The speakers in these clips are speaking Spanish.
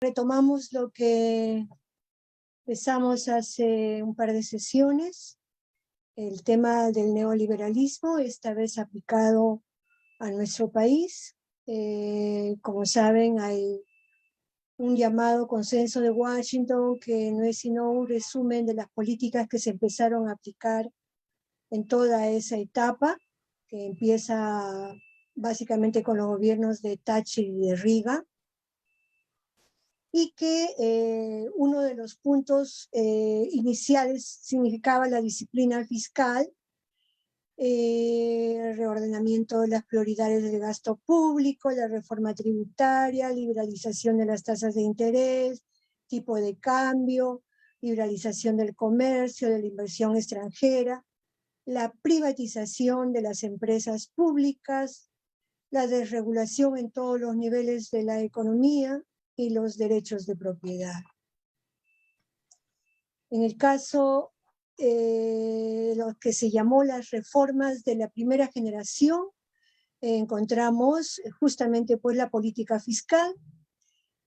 Retomamos lo que empezamos hace un par de sesiones, el tema del neoliberalismo, esta vez aplicado a nuestro país. Como saben, hay un llamado consenso de Washington que no es sino un resumen de las políticas que se empezaron a aplicar en toda esa etapa, que empieza básicamente con los gobiernos de Thatcher y de Reagan, y que uno de los puntos iniciales significaba la disciplina fiscal, el reordenamiento de las prioridades del gasto público, la reforma tributaria, liberalización de las tasas de interés, tipo de cambio, liberalización del comercio, de la inversión extranjera, la privatización de las empresas públicas, la desregulación en todos los niveles de la economía y los derechos de propiedad. En el caso lo que se llamó las reformas de la primera generación, encontramos justamente pues la política fiscal,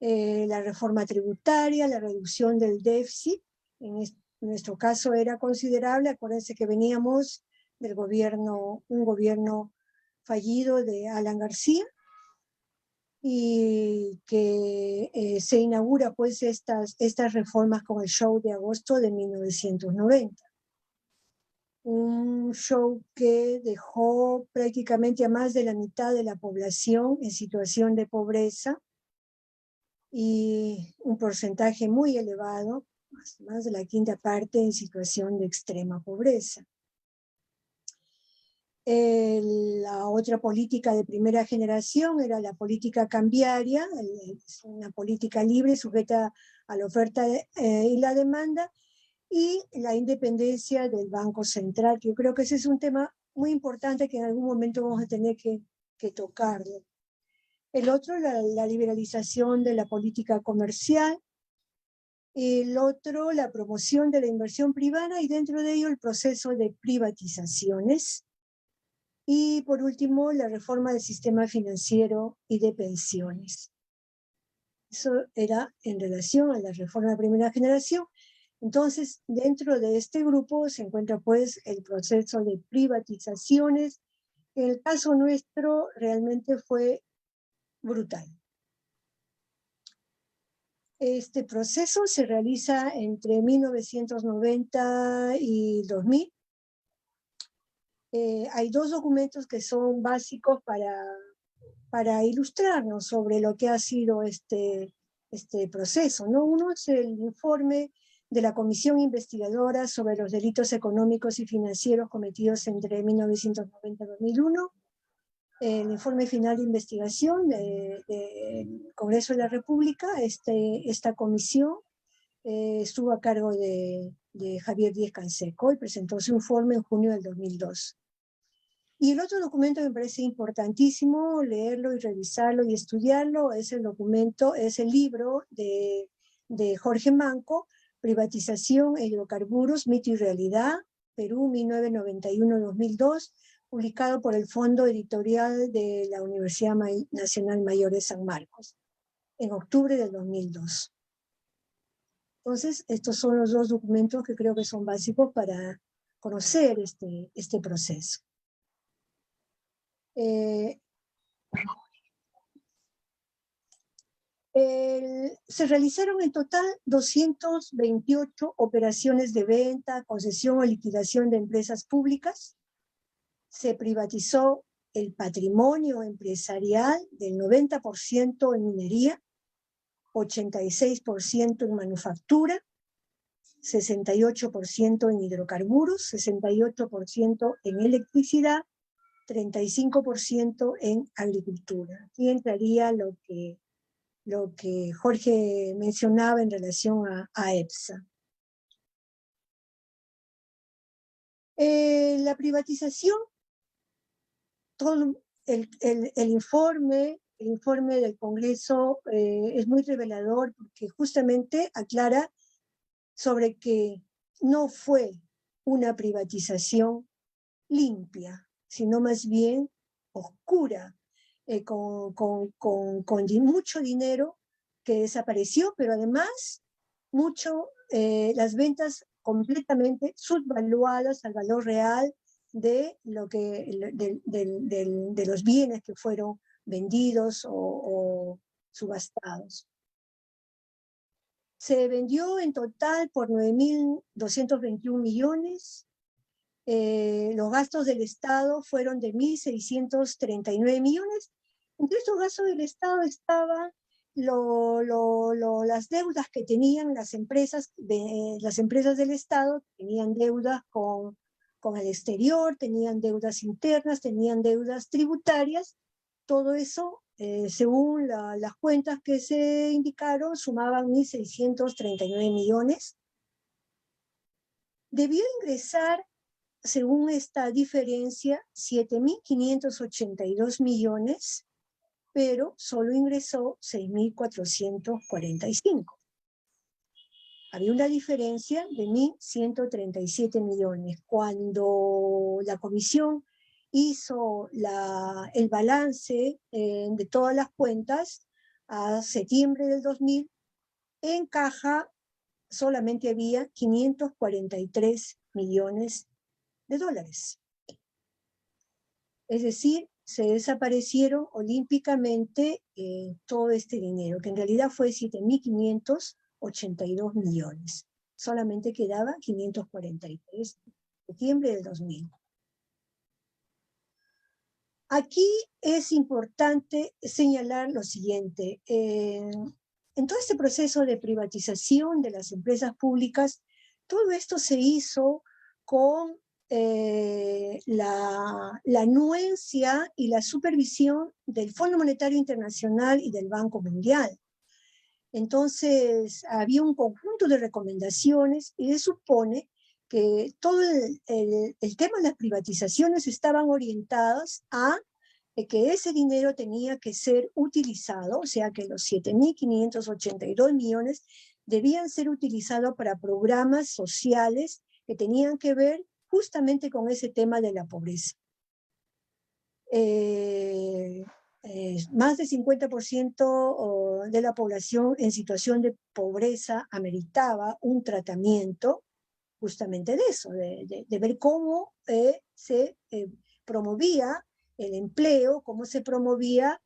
la reforma tributaria, la reducción del déficit. En nuestro caso era considerable. Acuérdense que veníamos del gobierno, un gobierno fallido de Alan García, y que se inaugura pues estas reformas con el show de agosto de 1990. Un show que dejó prácticamente a más de la mitad de la población en situación de pobreza y un porcentaje muy elevado, más de la quinta parte, en situación de extrema pobreza. La otra política de primera generación era la política cambiaria, una política libre sujeta a la oferta y la demanda, y la independencia del Banco Central, que yo creo que ese es un tema muy importante que en algún momento vamos a tener que tocarlo. El otro, la liberalización de la política comercial. El otro, la promoción de la inversión privada, y dentro de ello el proceso de privatizaciones. Y por último, la reforma del sistema financiero y de pensiones. Eso era en relación a la reforma de primera generación. Entonces, dentro de este grupo se encuentra pues el proceso de privatizaciones. En el caso nuestro realmente fue brutal. Este proceso se realiza entre 1990 y 2000. Hay dos documentos que son básicos para ilustrarnos sobre lo que ha sido este proceso, ¿no? Uno es el informe de la Comisión Investigadora sobre los Delitos Económicos y Financieros cometidos entre 1990 y 2001, el informe final de investigación del Congreso de la República. Esta comisión estuvo a cargo de Javier Díez-Canseco y presentó su informe en junio del 2002. Y el otro documento que me parece importantísimo leerlo y revisarlo y estudiarlo es el libro de Jorge Manco, Privatización e Hidrocarburos, Mito y Realidad, Perú, 1991-2002, publicado por el Fondo Editorial de la Universidad Nacional Mayor de San Marcos, en octubre del 2002. Entonces, estos son los dos documentos que creo que son básicos para conocer este proceso. Se realizaron en total 228 operaciones de venta, concesión o liquidación de empresas públicas. Se privatizó el patrimonio empresarial del 90% en minería, 86% en manufactura, 68% en hidrocarburos, 68% en electricidad, 35% en agricultura. Aquí entraría lo que Jorge mencionaba en relación a EPSA. La privatización, todo el informe del Congreso es muy revelador, porque justamente aclara sobre que no fue una privatización limpia, sino más bien oscura, con mucho dinero que desapareció, pero además las ventas completamente subvaluadas al valor real de los bienes que fueron vendidos o subastados. Se vendió en total por 9.221 millones. Los gastos del Estado fueron de 1.639 millones. Entre estos gastos del Estado estaban las deudas que tenían las empresas del Estado. Tenían deudas con el exterior, tenían deudas internas, tenían deudas tributarias. Todo eso, según las cuentas que se indicaron, sumaban 1.639 millones. Debió ingresar, según esta diferencia, 7.582 millones, pero solo ingresó 6.445. Había una diferencia de 1.137 millones. Cuando la comisión hizo el balance de todas las cuentas a septiembre del 2000, en caja solamente había 543 millones de dólares. Es decir, se desaparecieron olímpicamente todo este dinero, que en realidad fue 7.582 millones. Solamente quedaba 543 en septiembre del 2000. Aquí es importante señalar lo siguiente. En todo este proceso de privatización de las empresas públicas, todo esto se hizo con la anuencia y la supervisión del Fondo Monetario Internacional y del Banco Mundial. Entonces, había un conjunto de recomendaciones y se supone que todo el tema de las privatizaciones estaban orientadas a que ese dinero tenía que ser utilizado, o sea que los 7.582 millones debían ser utilizados para programas sociales que tenían que ver justamente con ese tema de la pobreza. Más del 50% de la población en situación de pobreza ameritaba un tratamiento justamente de eso, de ver cómo se promovía el empleo, cómo se promovía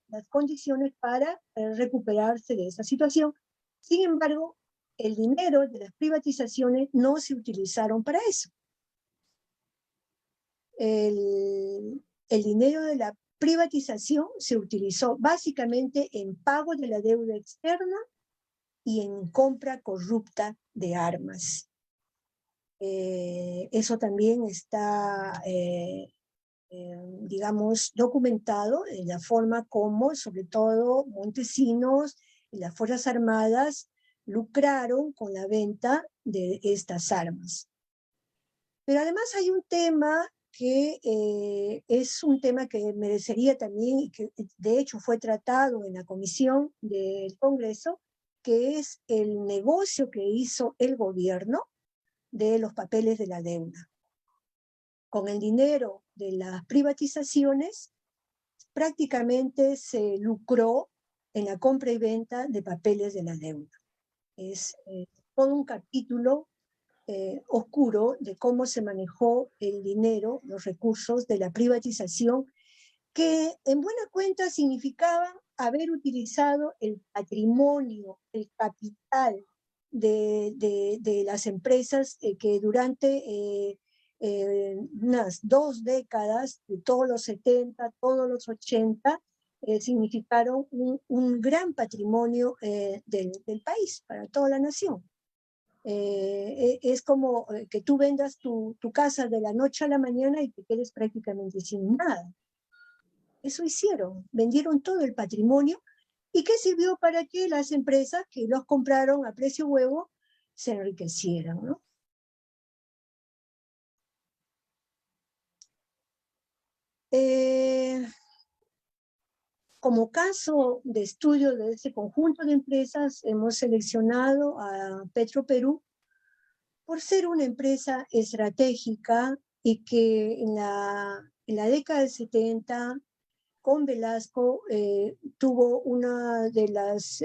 las condiciones para recuperarse de esa situación. Sin embargo, el dinero de las privatizaciones no se utilizaron para eso. El dinero de la privatización se utilizó básicamente en pago de la deuda externa y en compra corrupta de armas. Eso también está, digamos, documentado en la forma como, sobre todo, Montesinos y las Fuerzas Armadas lucraron con la venta de estas armas. Pero además hay un tema que es un tema que merecería también, y que de hecho fue tratado en la comisión del Congreso, que es el negocio que hizo el gobierno de los papeles de la deuda. Con el dinero de las privatizaciones, prácticamente se lucró en la compra y venta de papeles de la deuda. Es todo un capítulo oscuro de cómo se manejó el dinero, los recursos de la privatización, que en buena cuenta significaban haber utilizado el patrimonio, el capital de las empresas que durante unas 2 décadas, de todos los 70, todos los 80, significaron un gran patrimonio del país, para toda la nación. Es como que tú vendas tu casa de la noche a la mañana y te quedes prácticamente sin nada. Eso hicieron, vendieron todo el patrimonio. ¿Y qué sirvió para que las empresas que los compraron a precio huevo se enriquecieran, ¿no? Como caso de estudio de este conjunto de empresas, hemos seleccionado a Petroperú por ser una empresa estratégica y que en la década del 70 con Velasco tuvo uno de los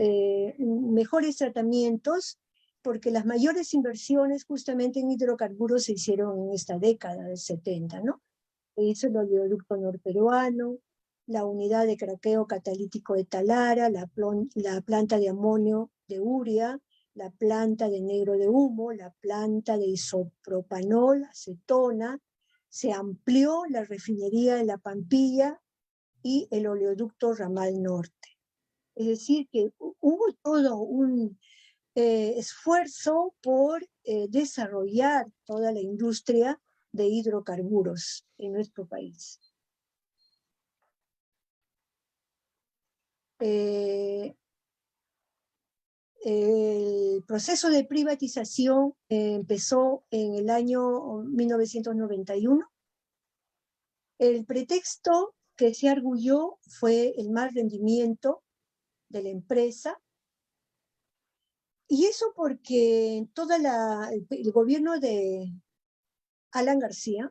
mejores tratamientos, porque las mayores inversiones justamente en hidrocarburos se hicieron en esta década del 70, ¿no? Se hizo el oleoducto norperuano, la unidad de craqueo catalítico de Talara, la planta de amonio de Uria, la planta de negro de humo, la planta de isopropanol, acetona, se amplió la refinería de La Pampilla y el oleoducto Ramal Norte. Es decir, que hubo todo un esfuerzo por desarrollar toda la industria de hidrocarburos en nuestro país. El proceso de privatización empezó en el año 1991. El pretexto que se arguyó fue el mal rendimiento de la empresa, y eso porque el gobierno de Alan García,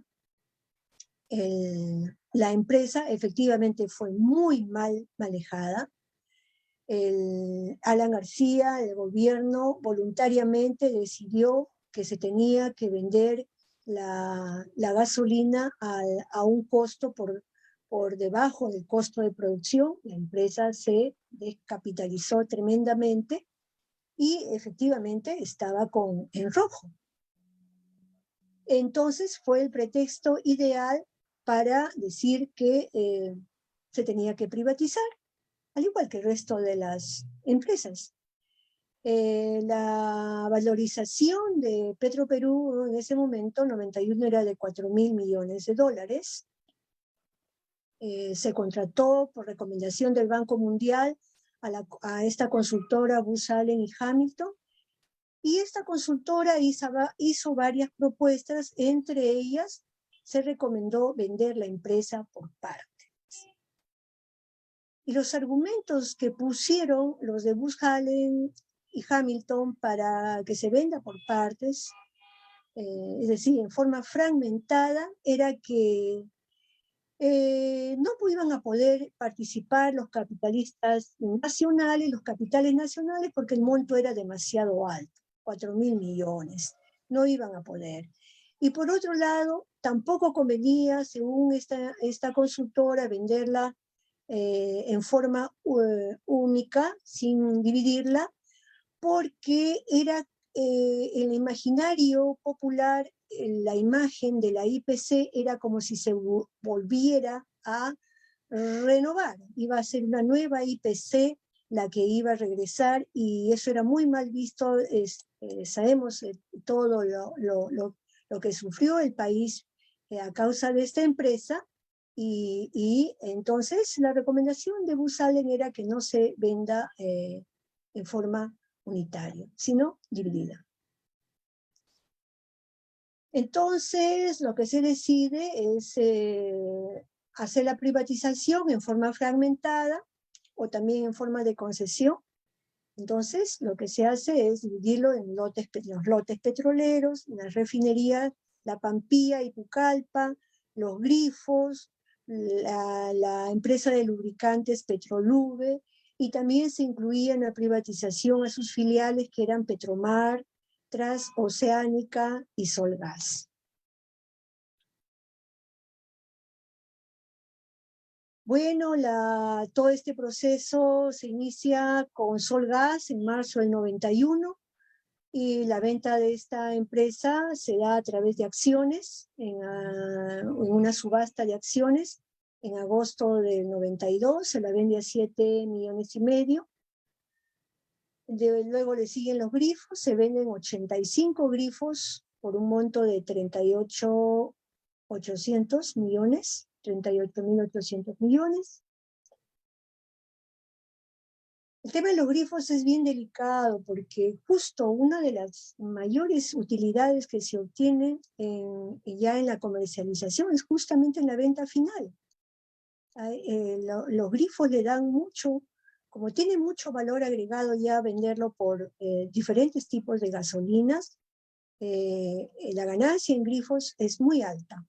la empresa efectivamente fue muy mal manejada. Alan García, el gobierno, voluntariamente decidió que se tenía que vender la gasolina a un costo por debajo del costo de producción. La empresa se descapitalizó tremendamente y efectivamente estaba en rojo. Entonces fue el pretexto ideal para decir que se tenía que privatizar, al igual que el resto de las empresas. La valorización de Petroperú en ese momento, 91, era de 4.000 millones de dólares. Se contrató por recomendación del Banco Mundial a esta consultora Booz Allen y Hamilton, y esta consultora hizo varias propuestas. Entre ellas se recomendó vender la empresa por partes. Y los argumentos que pusieron los de Booz Allen y Hamilton para que se venda por partes, es decir, en forma fragmentada, era que no iban a poder participar los capitalistas nacionales, los capitales nacionales, porque el monto era demasiado alto, 4.000 millones, no iban a poder. Y por otro lado, tampoco convenía, según esta consultora, venderla en forma única, sin dividirla, porque era en el imaginario popular, la imagen de la IPC era como si se volviera a renovar, iba a ser una nueva IPC la que iba a regresar, y eso era muy mal visto. Sabemos todo lo que sufrió el país a causa de esta empresa, y entonces la recomendación de Booz Allen era que no se venda en forma unitaria, sino dividida. Entonces, lo que se decide es hacer la privatización en forma fragmentada o también en forma de concesión. Entonces, lo que se hace es dividirlo en los lotes petroleros, las refinerías, La Pampilla y Pucallpa, los grifos, la empresa de lubricantes Petrolube, y también se incluía en la privatización a sus filiales, que eran Petromar, Transoceánica y Solgas. Bueno, todo este proceso se inicia con Solgas en marzo del 91, y la venta de esta empresa se da a través de acciones, en una subasta de acciones. En agosto del 92 se la vende a 7,5 millones. Luego le siguen los grifos, se venden 85 grifos por un monto de 38.800 millones, 38.800 millones. El tema de los grifos es bien delicado, porque justo una de las mayores utilidades que se obtienen ya en la comercialización es justamente en la venta final. Los grifos le dan mucho, como tiene mucho valor agregado ya venderlo por diferentes tipos de gasolinas, la ganancia en grifos es muy alta.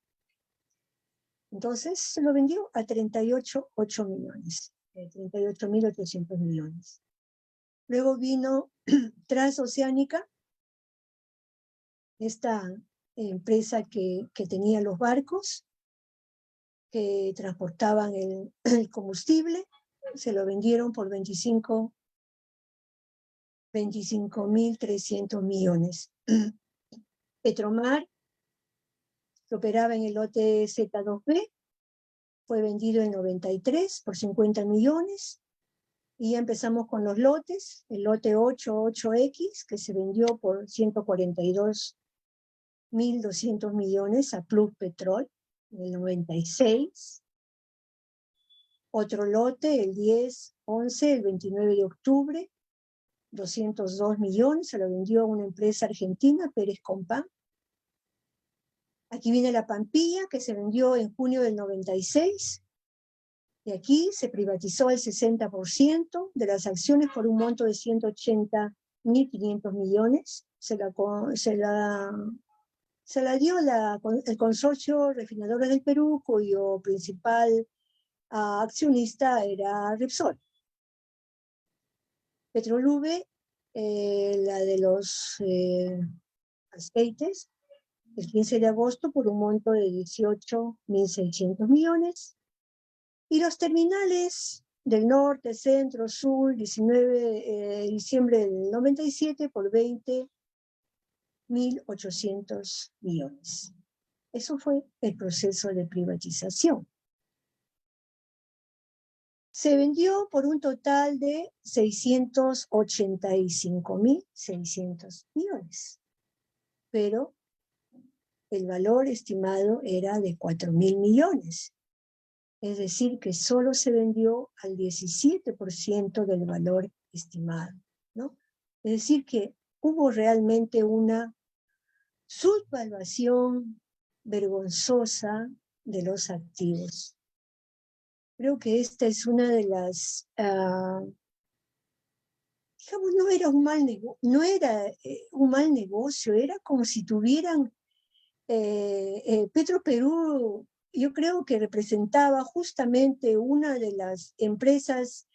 Entonces se lo vendió a 38,8 millones, 38.800 millones. Luego vino Transoceánica, esta empresa que tenía los barcos, que transportaban el combustible, se lo vendieron por 25.300 millones. Petromar, que operaba en el lote Z2B, fue vendido en 93 por 50 millones. Y ya empezamos con los lotes, el lote 8X, que se vendió por 142.200 millones a Plus Petrol en el 96. Otro lote, el 10-11, el 29 de octubre, 202 millones, se lo vendió a una empresa argentina, Pérez Compán. Aquí viene la Pampilla, que se vendió en junio del 96. Y aquí se privatizó el 60% de las acciones por un monto de 180.500 millones. Se la dio el Consorcio Refinadores del Perú, cuyo principal accionista era Repsol. Petrolube, la de los aceites, el 15 de agosto por un monto de 18.600 millones. Y los terminales del norte, centro, sur, 19 de diciembre del 97 por 20.800 millones. Eso fue el proceso de privatización. Se vendió por un total de 685.600 millones, pero el valor estimado era de 4.000 millones. Es decir, que solo se vendió al 17% del valor estimado, ¿no? Es decir, que hubo realmente una subvaluación vergonzosa de los activos. Creo que esta es una de las, digamos, no era un mal negocio, era como si tuvieran Petroperú. Yo creo que representaba justamente una de las empresas,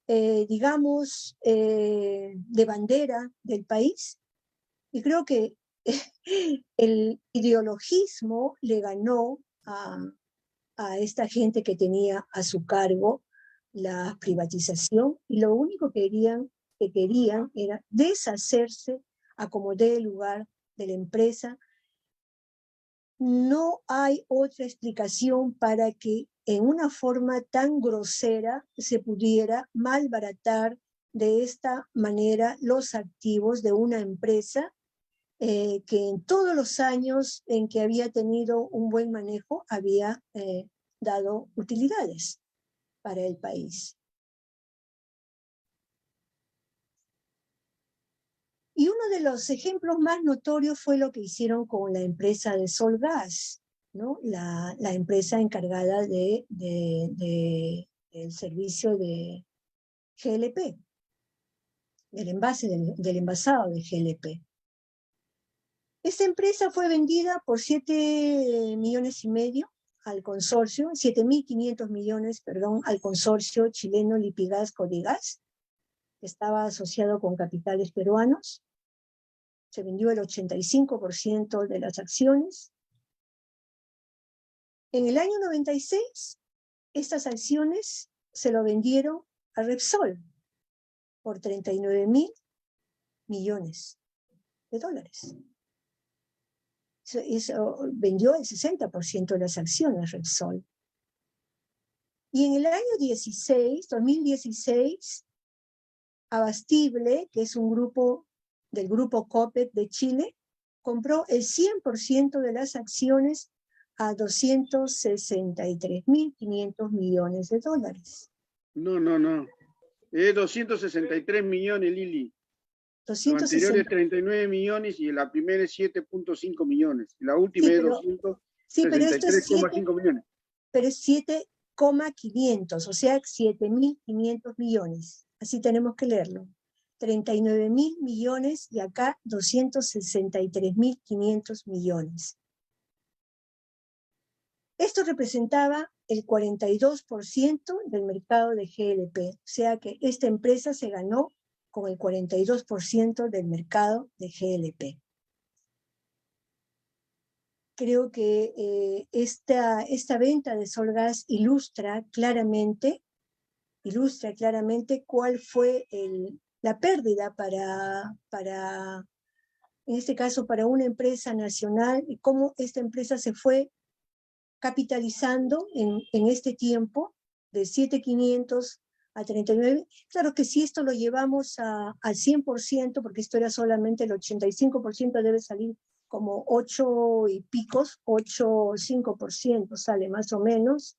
digamos, de bandera del país, y creo que el ideologismo le ganó a esta gente que tenía a su cargo la privatización, y lo único que querían era deshacerse a como dé lugar de la empresa. No hay otra explicación para que en una forma tan grosera se pudiera malbaratar de esta manera los activos de una empresa que en todos los años en que había tenido un buen manejo había dado utilidades para el país. Y uno de los ejemplos más notorios fue lo que hicieron con la empresa de Solgas, ¿no? La empresa encargada del servicio de GLP, del envase, del envasado de GLP. Esta empresa fue vendida por 7,5 millones al consorcio, 7.500 millones, perdón, al consorcio chileno Lipigas Codigas, que estaba asociado con capitales peruanos. Se vendió el 85% de las acciones. En el año 96, estas acciones se lo vendieron a Repsol por 39.000 millones de dólares. Eso vendió el 60% de las acciones Repsol. Y en el año 2016, Abastible, que es un grupo del grupo Copec de Chile, compró el 100% de las acciones a 263.500 millones de dólares. No. Es 263 millones, Lili. Lo anterior es 39 millones y la primera es 7.5 millones. Y la última es 263,5 millones. Pero es 7,500, o sea, 7.500 millones. Así tenemos que leerlo. 39.000 millones y acá 263.500 millones. Esto representaba el 42% del mercado de GLP, o sea que esta empresa se ganó con el 42% del mercado de GLP. Creo que esta venta de Solgas ilustra claramente cuál fue la pérdida en este caso, para una empresa nacional, y cómo esta empresa se fue capitalizando en este tiempo, de 7.500 a 39. Claro que si esto lo llevamos al 100%, porque esto era solamente el 85%, debe salir como 8 y picos, 8 o 5% sale más o menos.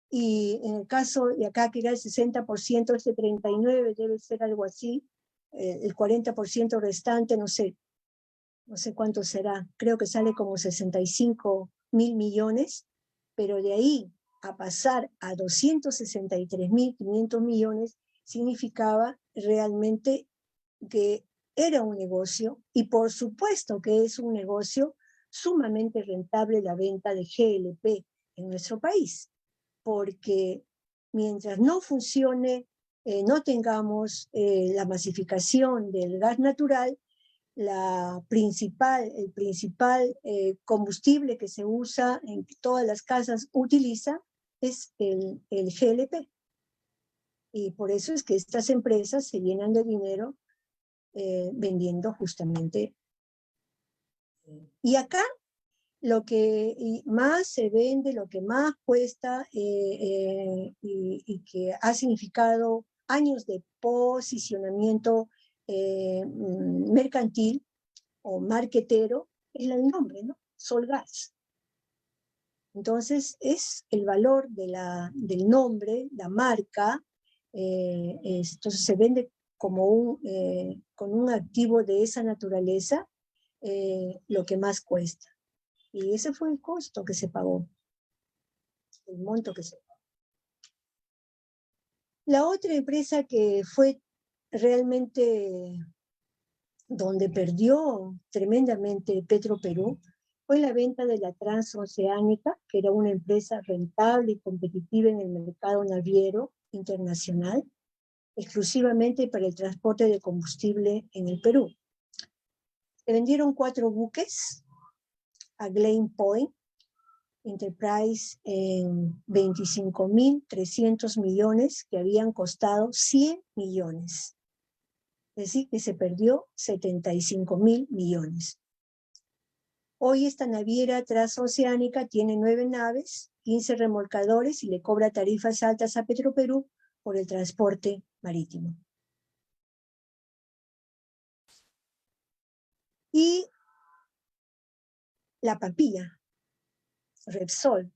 Y en el caso de acá, que era el 60%, este 39 debe ser algo así, el 40% restante, no sé cuánto será, creo que sale como 65.000 millones, pero de ahí a pasar a 263.500 millones significaba realmente que era un negocio, y por supuesto que es un negocio sumamente rentable la venta de GLP en nuestro país, porque mientras no funcione, no tengamos la masificación del gas natural, el principal combustible que se usa en todas las casas utiliza es el GLP. Y por eso es que estas empresas se llenan de dinero vendiendo justamente. Y acá lo que más se vende, lo que más cuesta y que ha significado años de posicionamiento mercantil o marquetero, es el nombre, ¿no? Solgas. Entonces es el valor del nombre, la marca, entonces se vende como con un activo de esa naturaleza, lo que más cuesta. Y ese fue el costo que se pagó, el monto que se pagó. La otra empresa que fue realmente donde perdió tremendamente Petroperú fue la venta de la Transoceánica, que era una empresa rentable y competitiva en el mercado naviero internacional, exclusivamente para el transporte de combustible en el Perú. Se vendieron 4 buques a Glen Point Enterprise en 25.300 millones, que habían costado 100 millones. Es decir, que se perdió 75.000 millones. Hoy esta naviera transoceánica tiene 9 naves, 15 remolcadores y le cobra tarifas altas a Petroperú por el transporte marítimo. Y la Pampilla, Repsol,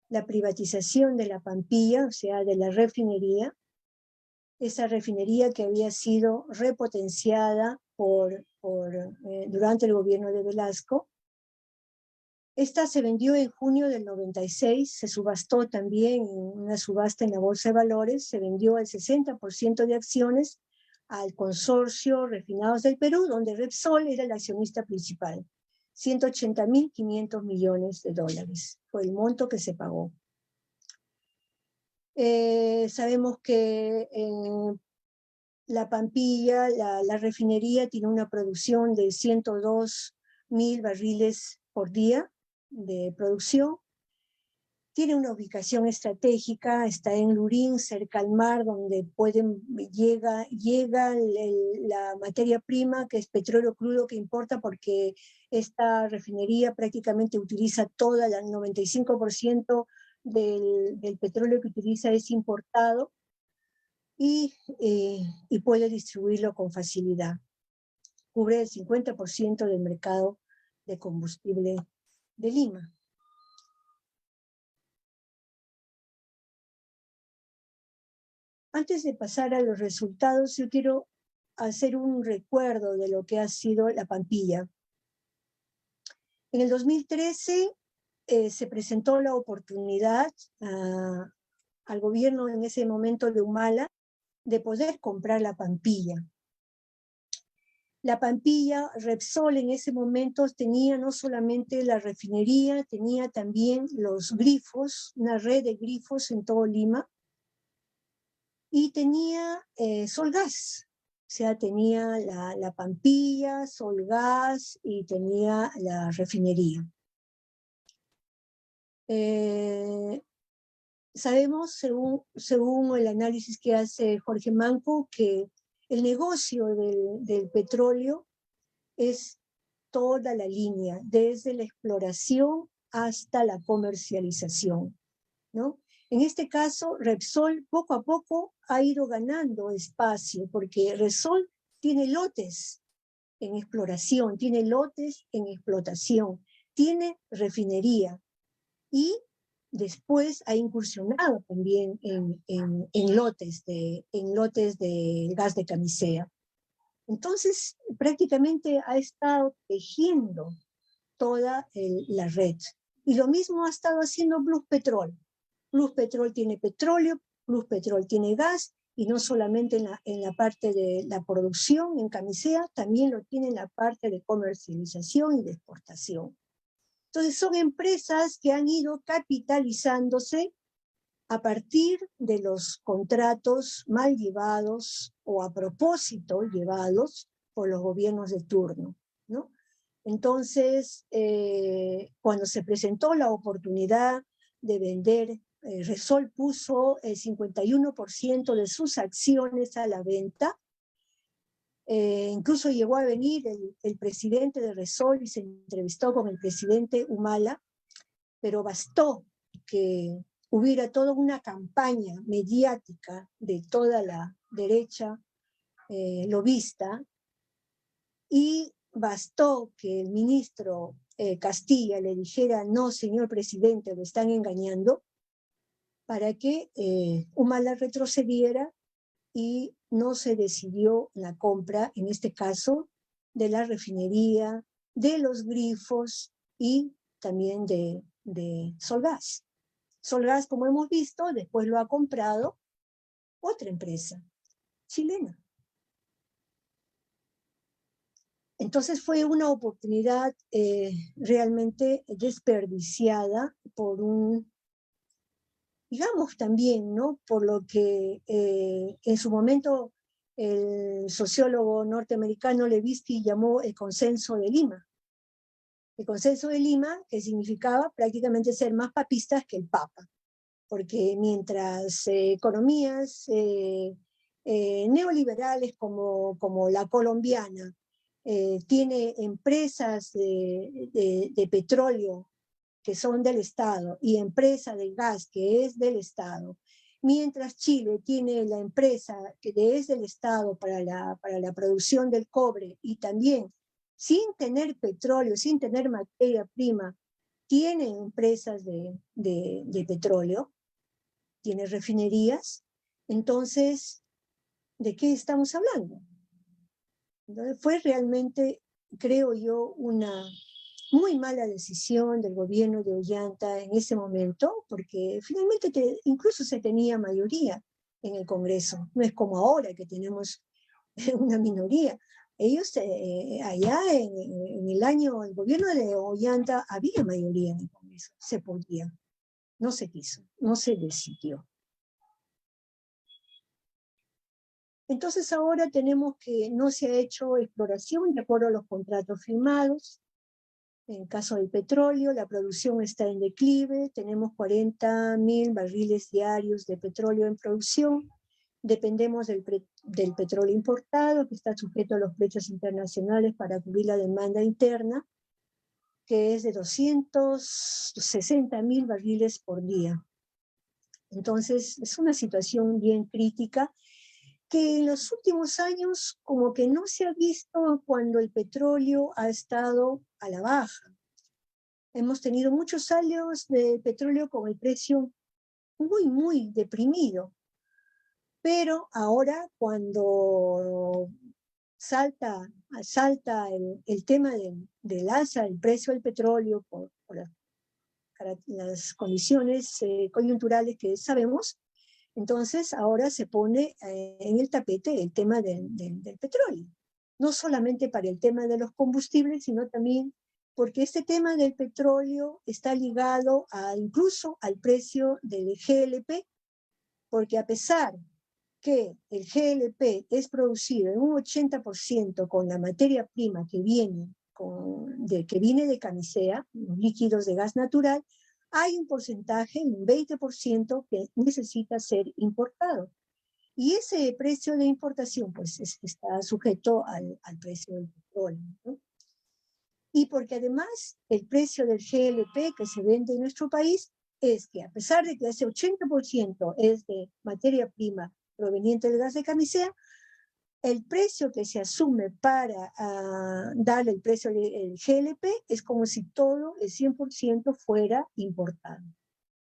la privatización de la Pampilla, o sea, de la refinería, esa refinería que había sido repotenciada durante el gobierno de Velasco. Esta se vendió en junio del 96, se subastó también en una subasta en la Bolsa de Valores, se vendió el 60% de acciones al consorcio Refinados del Perú, donde Repsol era el accionista principal. 180.500 millones de dólares fue el monto que se pagó. Sabemos que la Pampilla, la refinería, tiene una producción de 102.000 barriles por día de producción. Tiene una ubicación estratégica, está en Lurín, cerca al mar, donde llega la materia prima, que es petróleo crudo, que importa porque esta refinería prácticamente utiliza toda, el 95% del petróleo que utiliza es importado, y puede distribuirlo con facilidad. Cubre el 50% del mercado de combustible de Lima. Antes de pasar a los resultados, yo quiero hacer un recuerdo de lo que ha sido la Pampilla. En el 2013 se presentó la oportunidad al gobierno en ese momento de Humala de poder comprar la Pampilla. La Pampilla, Repsol en ese momento tenía no solamente la refinería, tenía también los grifos, una red de grifos en todo Lima, y tenía Solgas. O sea, tenía la Pampilla, Solgas y tenía la refinería. Sabemos, según el análisis que hace Jorge Manco, que el negocio del petróleo es toda la línea, desde la exploración hasta la comercialización, ¿no? En este caso, Repsol poco a poco ha ido ganando espacio, porque Repsol tiene lotes en exploración, tiene lotes en explotación, tiene refinería y después ha incursionado también en lotes de gas de camisea. Entonces, prácticamente ha estado tejiendo toda la red. Y lo mismo ha estado haciendo Pluspetrol. Pluspetrol tiene petróleo, Pluspetrol tiene gas, y no solamente en la parte de la producción en camisea, también lo tiene en la parte de comercialización y de exportación. Entonces son empresas que han ido capitalizándose a partir de los contratos mal llevados o a propósito llevados por los gobiernos de turno, ¿no? Entonces, cuando se presentó la oportunidad de vender, Repsol puso el 51% de sus acciones a la venta. Incluso llegó a venir el presidente de Repsol y se entrevistó con el presidente Humala, pero bastó que hubiera toda una campaña mediática de toda la derecha lobista, y bastó que el ministro Castilla le dijera: no, señor presidente, lo están engañando, para que Humala retrocediera y no se decidió la compra, en este caso, de la refinería, de los grifos y también de Solgas. Solgas, como hemos visto, después lo ha comprado otra empresa chilena. Entonces fue una oportunidad realmente desperdiciada por digamos también, ¿no? Por lo que en su momento el sociólogo norteamericano Levitsky llamó el consenso de Lima. El consenso de Lima, que significaba prácticamente ser más papistas que el Papa, porque mientras economías neoliberales como la colombiana tiene empresas de petróleo que son del Estado y empresa de gas que es del Estado, mientras Chile tiene la empresa que es del Estado para la producción del cobre, y también sin tener petróleo, sin tener materia prima, tiene empresas de petróleo, tiene refinerías. Entonces, ¿de qué estamos hablando? Entonces, fue realmente, creo yo, una muy mala decisión del gobierno de Ollanta en ese momento, porque finalmente incluso se tenía mayoría en el Congreso. No es como ahora que tenemos una minoría. Ellos allá en el gobierno de Ollanta había mayoría en el Congreso, se podía. No se quiso, no se decidió. Entonces ahora tenemos que no se ha hecho exploración de acuerdo a los contratos firmados. En el caso del petróleo, la producción está en declive, tenemos 40.000 barriles diarios de petróleo en producción, dependemos del petróleo importado, que está sujeto a los precios internacionales para cubrir la demanda interna, que es de 260.000 barriles por día. Entonces, es una situación bien crítica, que en los últimos años como que no se ha visto cuando el petróleo ha estado a la baja. Hemos tenido muchos años de petróleo con el precio muy, muy deprimido. Pero ahora cuando salta el tema del alza del precio del petróleo por las condiciones coyunturales que sabemos, entonces ahora se pone en el tapete el tema del petróleo. no solamente para el tema de los combustibles, sino también porque este tema del petróleo está ligado incluso al precio del GLP, porque a pesar que el GLP es producido en un 80% con la materia prima que viene de Camisea, los líquidos de gas natural, hay un porcentaje, un 20% que necesita ser importado. Y ese precio de importación pues está sujeto al precio del petróleo, ¿no? Y porque además el precio del GLP que se vende en nuestro país es que a pesar de que ese 80% es de materia prima proveniente del gas de Camisea, el precio que se asume para darle el precio del GLP es como si todo el 100% fuera importado.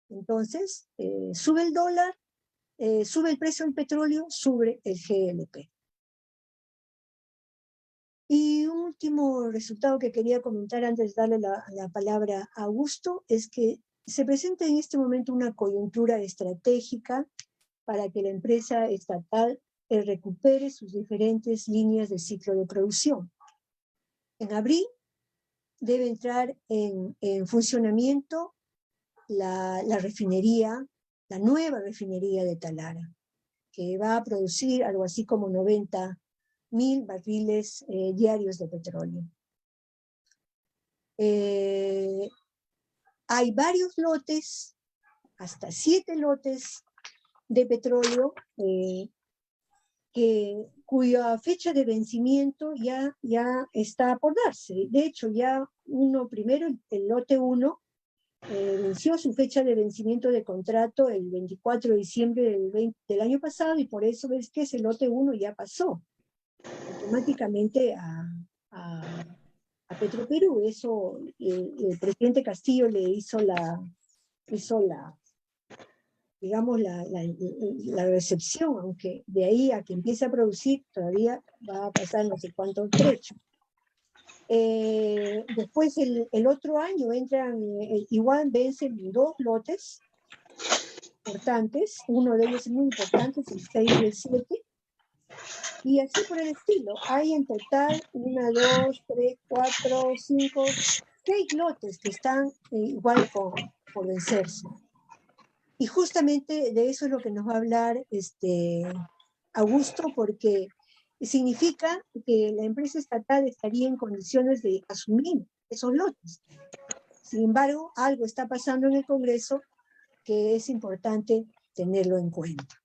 Entonces, sube el dólar, sube el precio del petróleo, sube el GLP. Y un último resultado que quería comentar antes de darle la palabra a Augusto es que se presenta en este momento una coyuntura estratégica para que la empresa estatal recupere sus diferentes líneas de ciclo de producción. En abril debe entrar en funcionamiento la refinería, la nueva refinería de Talara, que va a producir algo así como 90.000 barriles diarios de petróleo. Hay varios lotes, hasta 7 lotes de petróleo cuya fecha de vencimiento ya está por darse. De hecho, ya el lote 1, venció su fecha de vencimiento de contrato el 24 de diciembre del año pasado, y por eso es que ese lote 1 ya pasó automáticamente a Petroperú. Eso el presidente Castillo le hizo digamos, la recepción, aunque de ahí a que empiece a producir todavía va a pasar no sé cuánto trecho. Después el otro año entran, igual vencen 2 lotes importantes, uno de ellos es muy importante, es el 6 y el 7, y así por el estilo. Hay en total 1, 2, 3, 4, 5, 6 lotes que están igual por vencerse. Y justamente de eso es lo que nos va a hablar Augusto, porque significa que la empresa estatal estaría en condiciones de asumir esos lotes. Sin embargo, algo está pasando en el Congreso que es importante tenerlo en cuenta.